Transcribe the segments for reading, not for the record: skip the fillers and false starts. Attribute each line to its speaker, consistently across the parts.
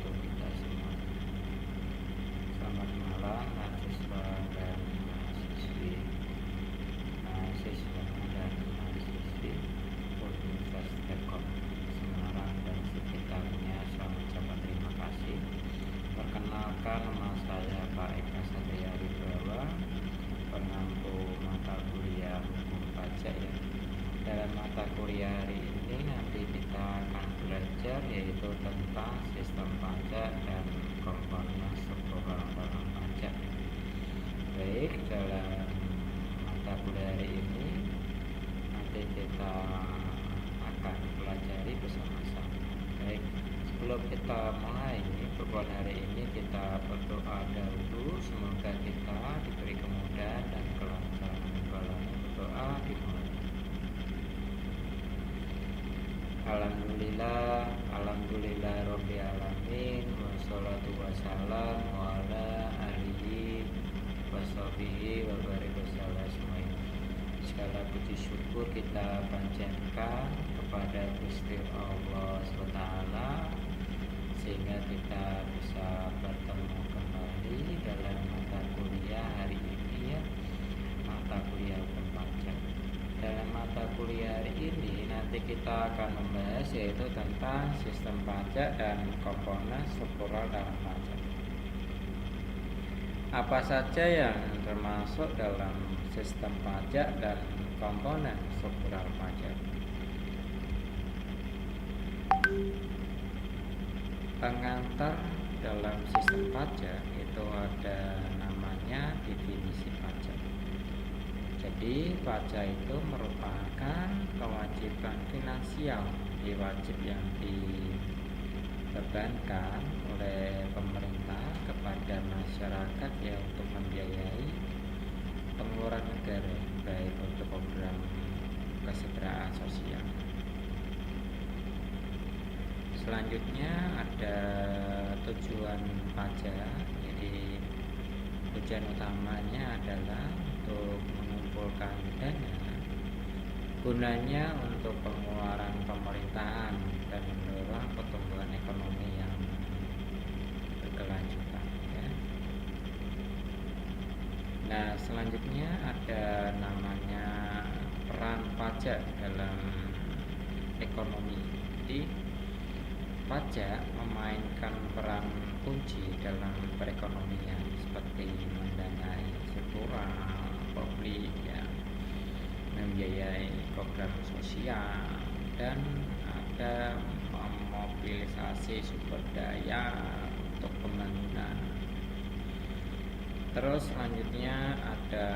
Speaker 1: untuk kita semua. Selamat malam mahasiswa dan mahasiswi, mahasiswa dan mahasiswi Universitas Telkom Semarang dan sekitarnya. Selamat ucapkan terima kasih. Perkenalkan, nama saya Pak Eka Satria Wibawa, pengampu mata kuliah hukum pajak ya. Dalam mata kuliah hari ini nanti kita akan belajar yaitu tentang sistem pajak dan komponen struktural dalam pajak. Baik, dalam mata kuliah hari ini nanti kita akan pelajari bersama-sama. Baik, sebelum kita mulai perkuliahan hari ini, kita berdoa dahulu. Semoga kita diberi kemudahan dan kelancaran menjalani. Berdoa dimulai. Alhamdulillah Rabbil Alamin, wassalatu wassalam ala alihi washabihi wa barik wasallam. Segala puji syukur kita panjatkan kepada Gusti Allah SWT sehingga kita bisa bertemu kembali dalam mata kuliah hari ini ya, mata kuliah hukum pajak. Dalam mata kuliah hari ini nanti kita akan membahas yaitu tentang sistem pajak dan komponen struktural dalam pajak. Apa saja yang termasuk dalam sistem pajak dan komponen struktural pajak? Pengantar dalam sistem pajak itu ada namanya definisi pajak. Jadi pajak itu merupakan kewajiban finansial, wajib yang dibebankan oleh pemerintah kepada masyarakat ya untuk membiayai pengeluaran negara baik untuk program kesejahteraan sosial. Selanjutnya ada tujuan pajak. Jadi tujuan utamanya adalah untuk mengumpulkan dana, gunanya untuk pengeluaran pemerintahan dan mendorong pertumbuhan ekonomi yang berkelanjutan ya. Nah, selanjutnya ada namanya peran pajak dalam ekonomi. Jadi pajak memainkan peran kunci dalam perekonomian seperti mendanai struktural publik ya, membiayai program sosial, dan ada memobilisasi sumber daya untuk pembangunan. Terus selanjutnya ada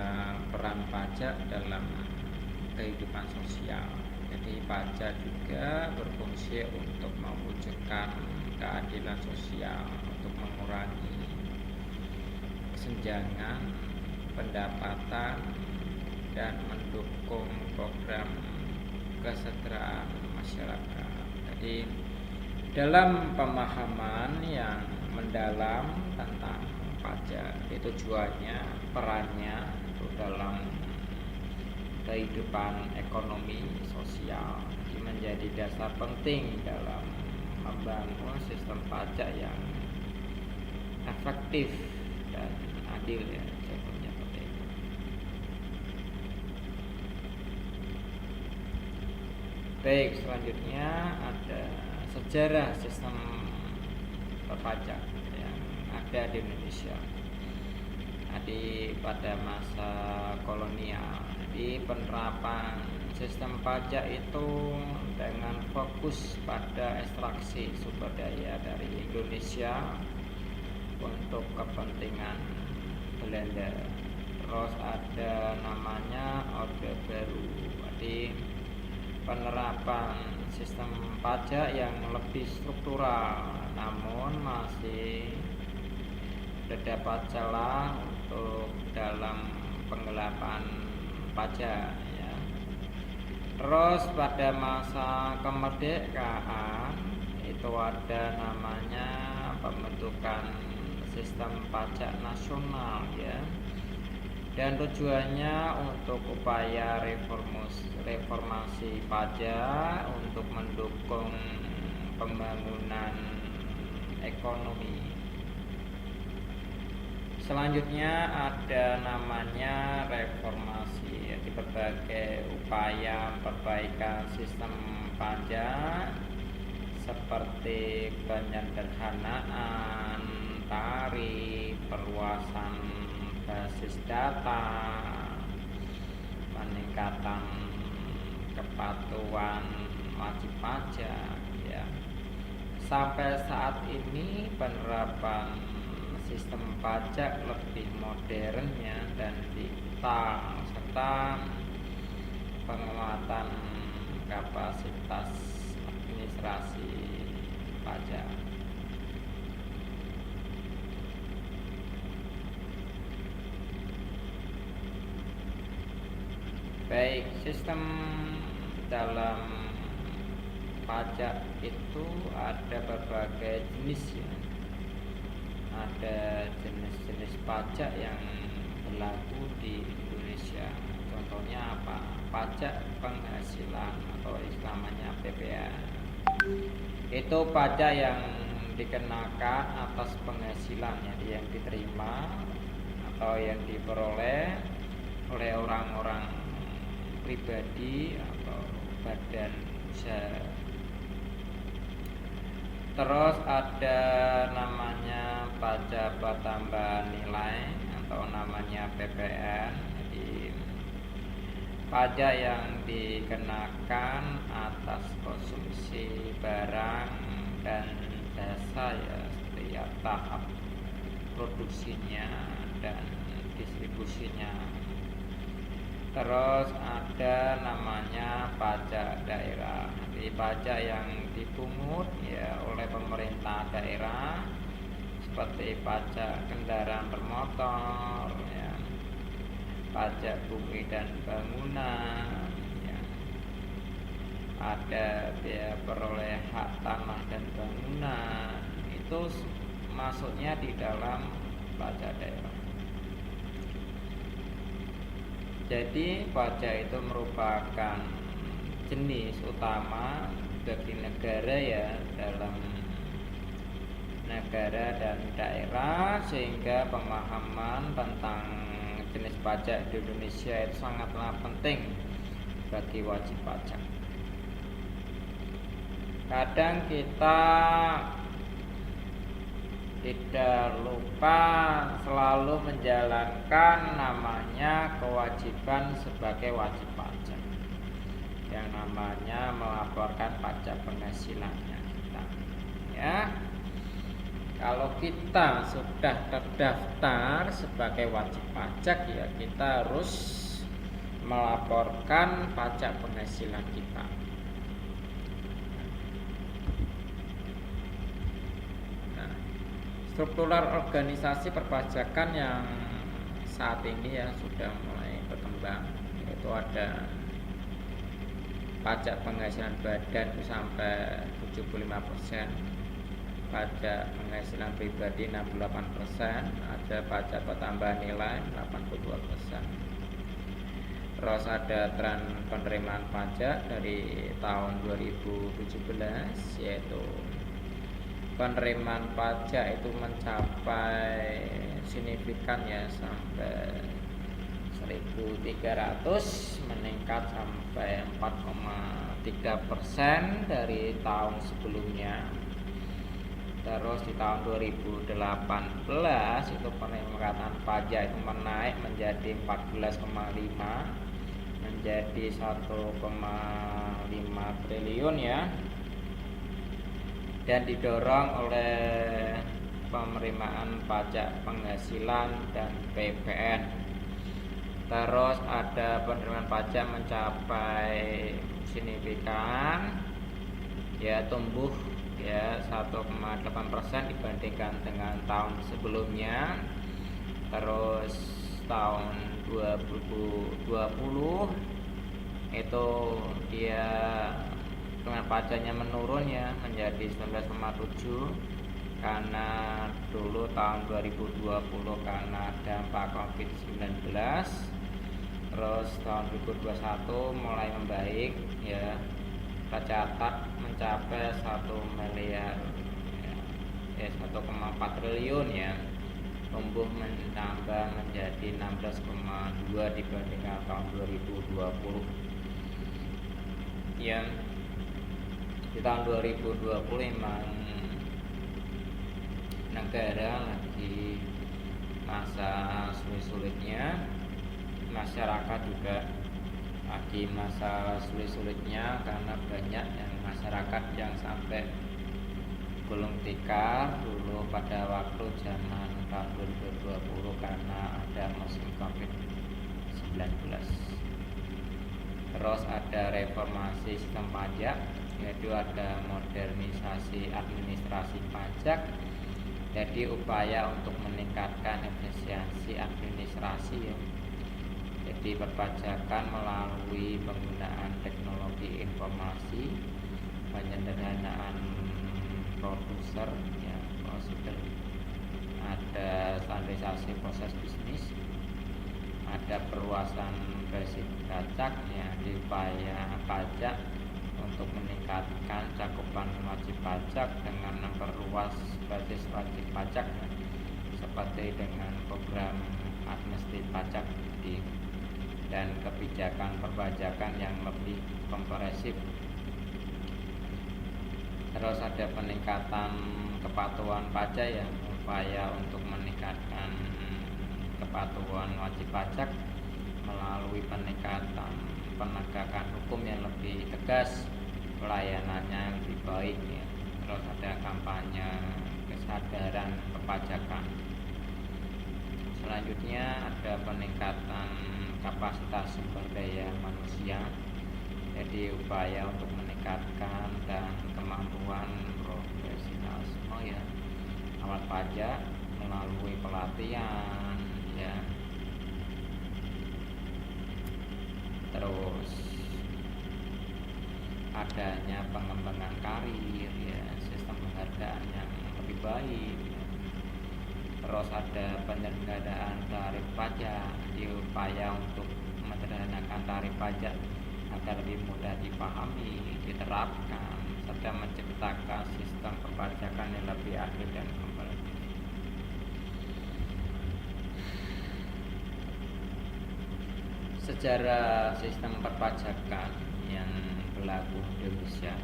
Speaker 1: peran pajak dalam kehidupan sosial. Jadi pajak juga berfungsi untuk mewujudkan keadilan sosial, untuk mengurangi kesenjangan pendapatan dan mendukung program kesejahteraan masyarakat. Jadi dalam pemahaman yang mendalam tentang pajak, itu tujuannya, perannya itu dalam kehidupan ekonomi sosial, menjadi dasar penting dalam membangun sistem pajak yang efektif dan adil ya, contohnya seperti itu. Baik, selanjutnya ada sejarah sistem berpajak yang ada di Indonesia. Jadi pada masa kolonial, di penerapan sistem pajak itu dengan fokus pada ekstraksi sumber daya dari Indonesia untuk kepentingan Belanda. Terus ada namanya Orde Baru. Jadi penerapan sistem pajak yang lebih struktural, namun masih terdapat celah untuk dalam penggelapan pajak ya. Terus pada masa kemerdekaan itu ada namanya pembentukan sistem pajak nasional ya, dan tujuannya untuk upaya reformasi pajak untuk mendukung pembangunan ekonomi. Selanjutnya ada namanya reformasi, yaitu berbagai upaya perbaikan sistem pajak seperti penyederhanaan tarif, perluasan basis data, peningkatan kepatuhan wajib pajak ya. Sampai saat ini penerapan sistem pajak lebih modernnya dan digital serta penguatan kapasitas administrasi pajak. Baik, sistem dalam pajak itu ada berbagai jenis ya. Ada jenis-jenis pajak yang berlaku di Indonesia. Contohnya apa? Pajak penghasilan atau istilahnya PPh. Itu pajak yang dikenakan atas penghasilan yang diterima atau yang diperoleh oleh orang-orang pribadi atau badan usaha. Terus ada namanya pajak pertambahan nilai atau namanya PPN. Jadi pajak yang dikenakan atas konsumsi barang dan jasa ya, setiap tahap produksinya dan distribusinya. Terus ada namanya pajak daerah. Jadi pajak yang dipungut ya oleh pemerintah daerah seperti pajak kendaraan bermotor ya, pajak bumi dan bangunan ya. Ada biaya peroleh hak tanah dan bangunan, itu masuknya di dalam pajak daerah. Jadi pajak itu merupakan jenis utama bagi negara ya, dalam negara dan daerah, sehingga pemahaman tentang jenis pajak di Indonesia itu sangatlah penting bagi wajib pajak. Kadang kita tidak lupa selalu menjalankan namanya kewajiban sebagai wajib pajak, yang namanya melaporkan pajak penghasilannya kita ya. Kalau kita sudah terdaftar sebagai wajib pajak ya, kita harus melaporkan pajak penghasilan kita. Struktural organisasi perpajakan yang saat ini ya sudah mulai berkembang, yaitu ada pajak penghasilan badan itu sampai 75%, pajak penghasilan pribadi 68%, ada pajak pertambahan nilai 82%. Terus ada tren penerimaan pajak dari tahun 2017, yaitu penerimaan pajak itu mencapai signifikan ya, sampai 1.300, meningkat sampai 4,3% dari tahun sebelumnya. Terus di tahun 2018 itu penerimaan pajak itu menaik menjadi 14,5, menjadi 1,5 triliun ya, dan didorong oleh penerimaan pajak penghasilan dan PPN. Terus ada penerimaan pajak mencapai signifikan ya, tumbuh ya 1,8% dibandingkan dengan tahun sebelumnya. Terus tahun 2020 itu dia dengan pajaknya menurun ya, menjadi 19,7, karena dulu tahun 2020 karena dampak COVID-19. Terus tahun 2021 mulai membaik ya, tercatat mencapai 1 miliar ya. 1,4 triliun ya, tumbuh menambah menjadi 16,2 dibandingkan tahun 2020 ya. Di tahun 2020 memang negara lagi masa sulit-sulitnya, masyarakat juga lagi masa sulit-sulitnya, karena banyak yang masyarakat yang sampai gulung tikar dulu pada waktu zaman tahun 2020 karena ada musim COVID-19. Terus ada reformasi sistem pajak, yaitu ada modernisasi administrasi pajak, jadi upaya untuk meningkatkan efisiensi administrasi ya. Jadi perpajakan melalui penggunaan teknologi informasi, penyederhanaan produser ya, prosedur, ada standarisasi proses bisnis, ada perluasan basis pajak ya, di upaya pajak untuk meningkatkan cakupan wajib pajak dengan memperluas basis wajib pajak ya, seperti dengan program amnesti pajak dan kebijakan perpajakan yang lebih komprehensif. Terus ada peningkatan kepatuhan pajak ya, upaya untuk meningkatkan kepatuhan wajib pajak melalui peningkatan penegakan hukum yang lebih tegas, pelayanannya lebih baik ya. Terus ada kampanye kesadaran perpajakan. Selanjutnya ada peningkatan kapasitas sumber daya manusia, jadi upaya untuk meningkatkan dan kemampuan profesionalisme ya awal pajak melalui pelatihan ya. Terus adanya pengembangan karir ya, sistem penghargaan yang lebih baik ya. Terus ada penyelenggaraan tarif pajak, di upaya untuk menyederhanakan tarif pajak agar lebih mudah dipahami, diterapkan, serta menciptakan sistem perpajakan yang lebih adil dan kompetitif. Sejarah sistem perpajakan yang berlaku di Indonesia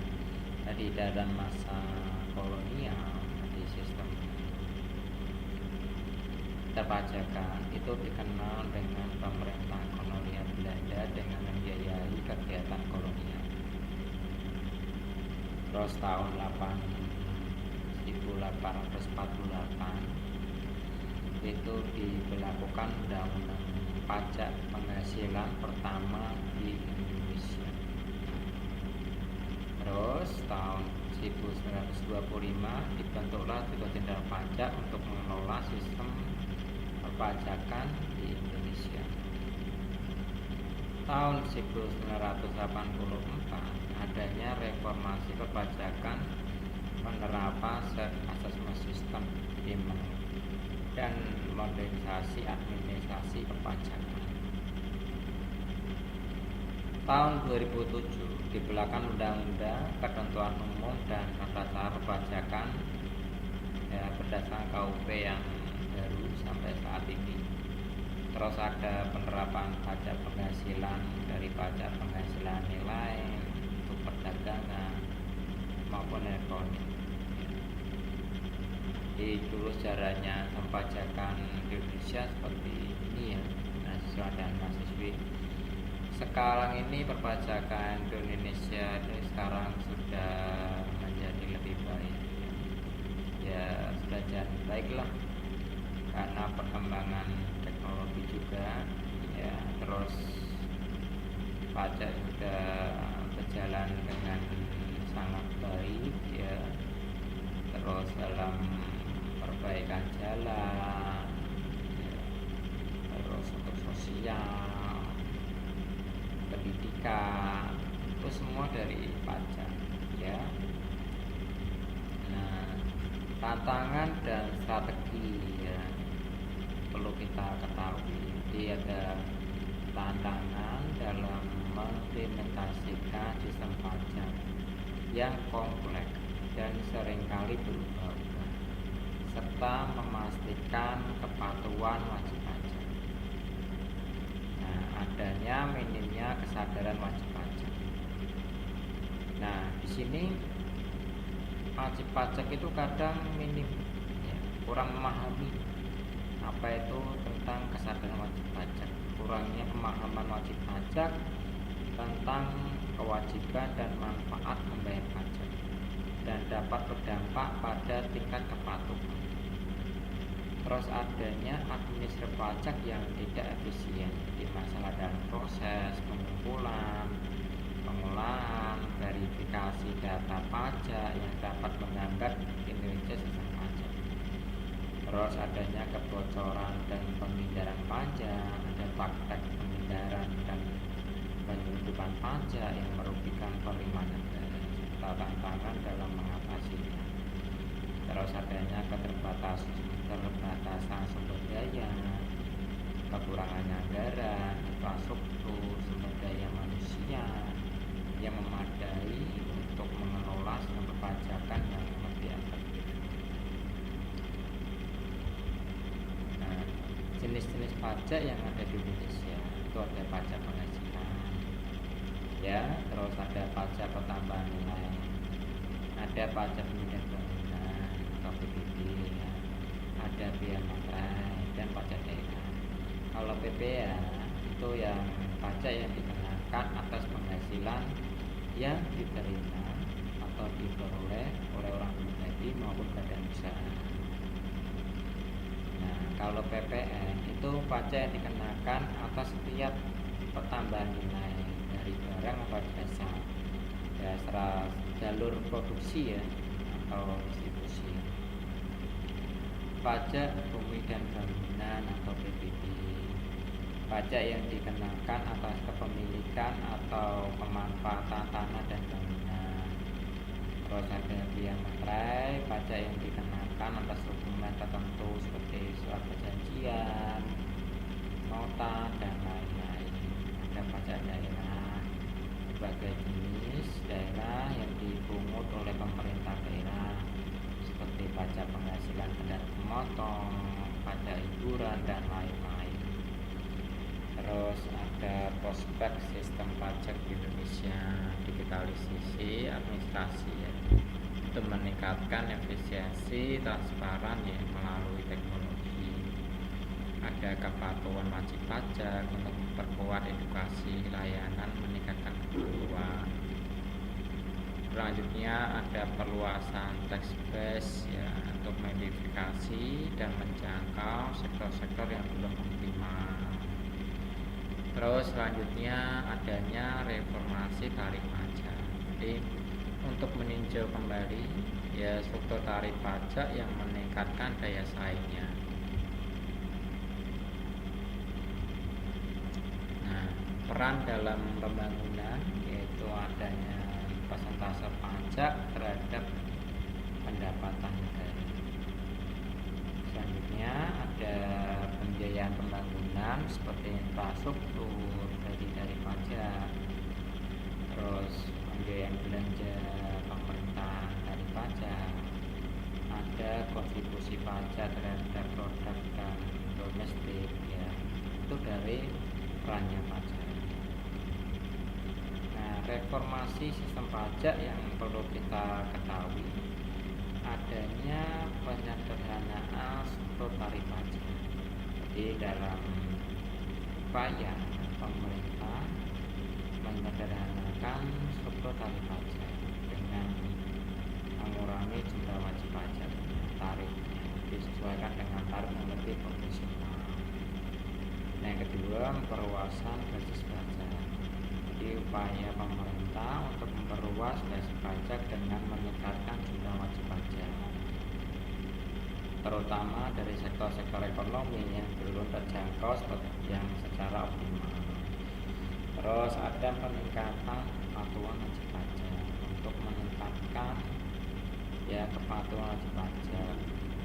Speaker 1: tadi dalam masa kolonial, di sistem perpajakan itu dikenal dengan pemerintah kolonial Belanda dengan membiayai kegiatan kolonial. Terus tahun 1848 itu diberlakukan undang-undang pajak penghasilan pertama di Indonesia. Terus tahun 1925 dibentuklah Direktorat Jenderal Pajak untuk mengelola sistem perpajakan di Indonesia. Tahun 1984 adanya reformasi perpajakan, penerapan asesmen sistem imbang dan modernisasi administrasi perpajakan. Tahun 2007 diberlakukan Undang-Undang Ketentuan Umum dan Tata Cara Perpajakan ya, berdasarkan KUP yang baru sampai saat ini. Terus ada penerapan pajak penghasilan dari pajak penghasilan nilai untuk perdagangan maupun elektronik. Di dulu sejarahnya perpajakan di Indonesia seperti ini ya, mahasiswa dan mahasiswi. Sekarang ini perpajakan di Indonesia ini sekarang sudah menjadi lebih baik ya, sudah jadi baiklah karena perkembangan teknologi juga ya. Terus pajak juga berjalan dengan sangat baik ya. Terus dalam perbaikan jalan ya, terus untuk sosial, pendidikan, itu semua dari pajak ya. Nah, tantangan dan strategi ya perlu kita ketahui. Jadi ada tantangan dalam mengimplementasikan sistem pajak yang kompleks dan seringkali berubah-ubah. serta memastikan kepatuhan wajib pajak. Nah, adanya minimnya kesadaran wajib pajak. Nah, di sini wajib pajak itu kadang minim, ya, kurang memahami apa itu tentang kesadaran wajib pajak. Kurangnya pemahaman wajib pajak tentang kewajiban dan manfaat membayar pajak, dan dapat berdampak pada tingkat kepatuhan. Terus adanya administrasi pajak yang tidak efisien di masalah dalam proses pengumpulan, pengolahan, verifikasi data pajak yang dapat menghambat kinerja sistem pajak. Terus adanya kebocoran dan pemindahan pajak, ada praktek pemindahan dan penyelundupan pajak yang merugikan penerimaan negara serta tantangan dalam mengatasinya. Terus adanya keterbatasan sumber daya, kekurangan anggaran, infrastruktur, sumber daya manusia yang memadai untuk mengelola sistem perpajakan yang lebih efektif. Nah, jenis-jenis pajak yang ada di Indonesia itu ada pajak penghasilan, ya, terus ada pajak pertambahan nilai, ada pajak pemindahan bangunan atau PPB, ya, ada biaya materai dan pajak daerah. Kalau PPA itu yang pajak yang dikenakan atas penghasilan yang diterima atau diperoleh oleh orang pribadi maupun badan usaha. Nah, kalau PPN itu pajak yang dikenakan atas setiap pertambahan nilai dari barang atau jasa, dasar jalur produksi, ya, atau distribusi. Pajak bumi dan bangunan atau PBB, pajak yang dikenakan atas kepemilikan atau pemanfaatan tanah dan bangunan. Terus ada biaya materai, pajak yang dikenakan atas dokumen tertentu seperti surat perjanjian, nota, dan lain-lain. Ada pajak daerah, berbagai jenis daerah yang dipungut oleh pemerintah daerah seperti pajak penghasilan kendaraan bermotor, pajak hiburan, dan lain-lain. Terus ada prospek sistem pajak di Indonesia, digitalisasi administrasi, ya, itu meningkatkan efisiensi transparan, ya, melalui teknologi. Ada kepatuhan wajib pajak untuk memperkuat edukasi layanan, meningkatkan kepatuhan. Selanjutnya ada perluasan tax base, ya, untuk mengidentifikasi dan menjangkau sektor-sektor yang belum optimal. Terus selanjutnya adanya reformasi tarif pajak. Jadi untuk meninjau kembali, ya, struktur tarif pajak yang meningkatkan daya saingnya. Nah, peran dalam pembangunan yaitu adanya persentase pajak terhadap pendapatan negara. Selanjutnya ada pembiayaan pembangunan seperti infrastruktur dari pajak. Terus pembiayaan belanja pemerintah dari pajak. Ada kontribusi pajak terhadap produk dan domestik, ya, itu dari perannya pajak. Reformasi sistem pajak yang perlu kita ketahui adanya penyederhanaan struktur tarif pajak. Jadi dalam upaya pemerintah menyederhanakan struktur tarif pajak dengan mengurangi jumlah wajib pajak, tarifnya disesuaikan dengan tarif yang lebih profesional. Yang kedua, perluasan basis pajak. Jadi upaya pemerintah untuk memperluas basis pajak dengan meningkatkan jumlah wajib pajak, terutama dari sektor-sektor ekonomi yang belum terjangkau yang secara optimal. Terus ada peningkatan kepatuhan wajib pajak untuk meningkatkan, ya, kepatuhan wajib pajak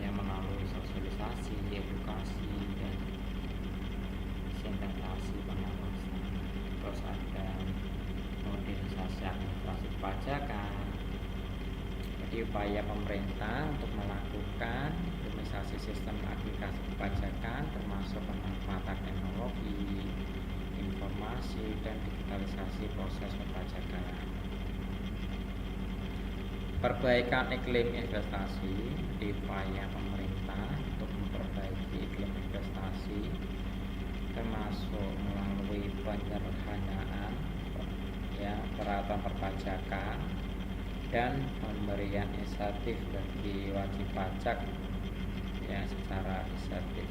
Speaker 1: yang melalui sosialisasi, edukasi, dan implementasi pengawasan. Terus ada modernisasi administrasi perpajakan. Jadi upaya pemerintah untuk melakukan optimalisasi sistem aplikasi perpajakan termasuk pemanfaatan teknologi, informasi, dan digitalisasi proses perpajakan. Perbaikan iklim investasi, upaya pemerintah untuk memperbaiki iklim investasi termasuk melalui penyederhanaan peraturan perpajakan dan pemberian insentif bagi wajib pajak secara insentif.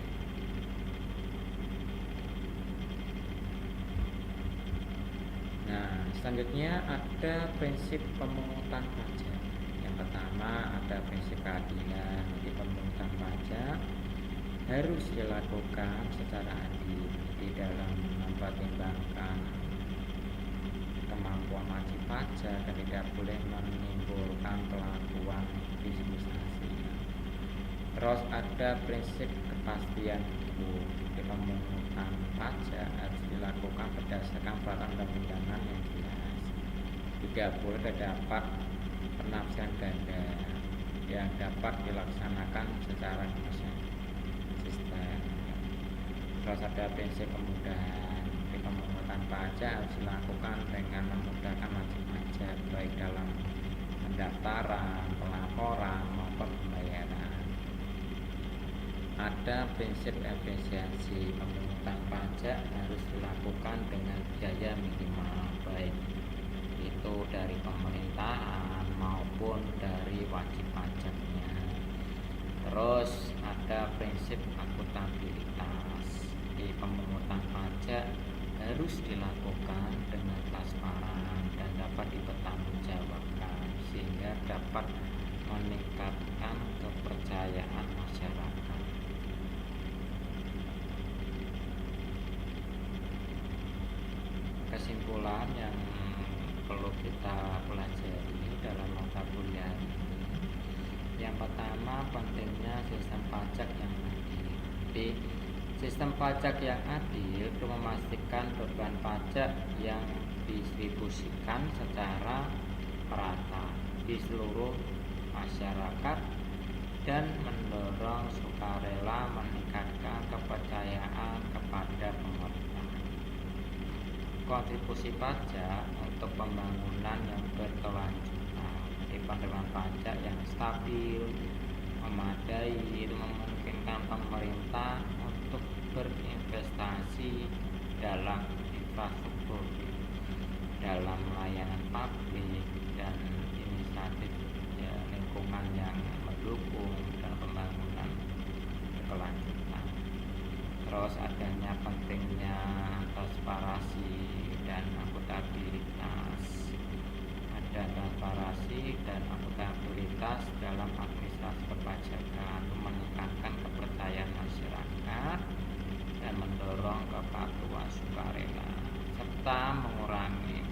Speaker 1: Nah, selanjutnya ada prinsip pemungutan pajak. Yang pertama ada prinsip keadilan. Jadi pemungutan pajak harus dilakukan secara adil di dalam mempertimbangkan kemampuan wajib pajak dan tidak boleh menimbulkan kelakuan diskriminasi. Terus ada prinsip kepastian hukum. Di pemungutan pajak harus dilakukan berdasarkan peraturan undang-undangan yang jelas. Tidak boleh terdapat penafsiran ganda yang dapat dilaksanakan secara konsisten. Terus ada prinsip kemudahan. Di pemungutan pajak harus dilakukan dengan memudahkan wajib pajak baik dalam pendaftaran, pelaporan maupun pembayaran. Ada prinsip efisiensi. Pemungutan pajak harus dilakukan dengan biaya minimal baik itu dari pemerintahan maupun dari wajib pajaknya. Terus ada prinsip akuntabilitas. Di pemungutan pajak harus dilakukan dengan transparan dan dapat dipertanggungjawabkan sehingga dapat meningkatkan kepercayaan masyarakat. Kesimpulan yang perlu kita pelajari dalam mata kuliah ini, yang pertama pentingnya sistem pajak yang adil. Jadi sistem pajak yang adil itu memastikan beban pajak yang didistribusikan secara merata di seluruh masyarakat dan mendorong sukarela meningkatkan kepercayaan kepada pemerintah. Kontribusi pajak untuk pembangunan yang berkelanjutan. Di penerimaan pajak yang stabil, memadai itu memungkinkan pemerintah untuk berinvestasi dalam infrastruktur, dalam layanan publik dan inisiatif lingkungan yang mendukung dan pembangunan berkelanjutan. Terus adanya pentingnya transparansi dan akuntabilitas. Ada transparansi dan akuntabilitas dalam administrasi perpajakan meningkatkan kepercayaan masyarakat dan mendorong kepatuhan sukarela serta mengurangi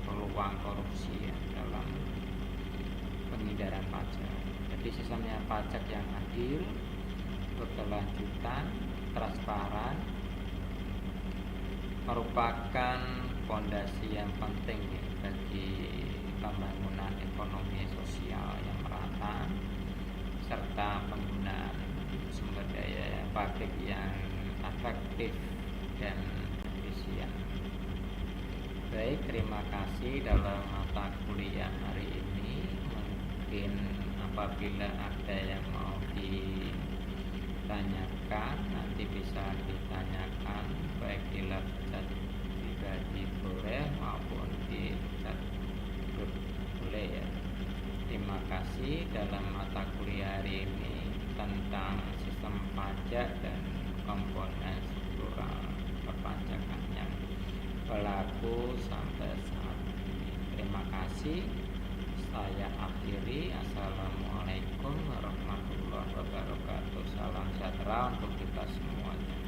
Speaker 1: peluang korupsi dalam penghindaran pajak. Jadi sistemnya pajak yang adil, berkelanjutan, transparan merupakan fondasi yang penting bagi pembangunan ekonomi sosial yang merata serta penggunaan sumber daya publik yang efektif dan efisien. Baik, terima kasih dalam mata kuliah hari ini. Mungkin apabila ada yang mau ditanyakan nanti bisa ditanyakan baik di live chat pribadi boleh maupun di chat grup boleh ya. Terima kasih dalam mata kuliah hari ini tentang sistem pajak dan komponen struktural perpajakan yang berlaku sampai saat ini. Terima kasih. Saya akhiri. Assalamualaikum warahmatullahi wabarakatuh. Salam sejahtera untuk kita semuanya.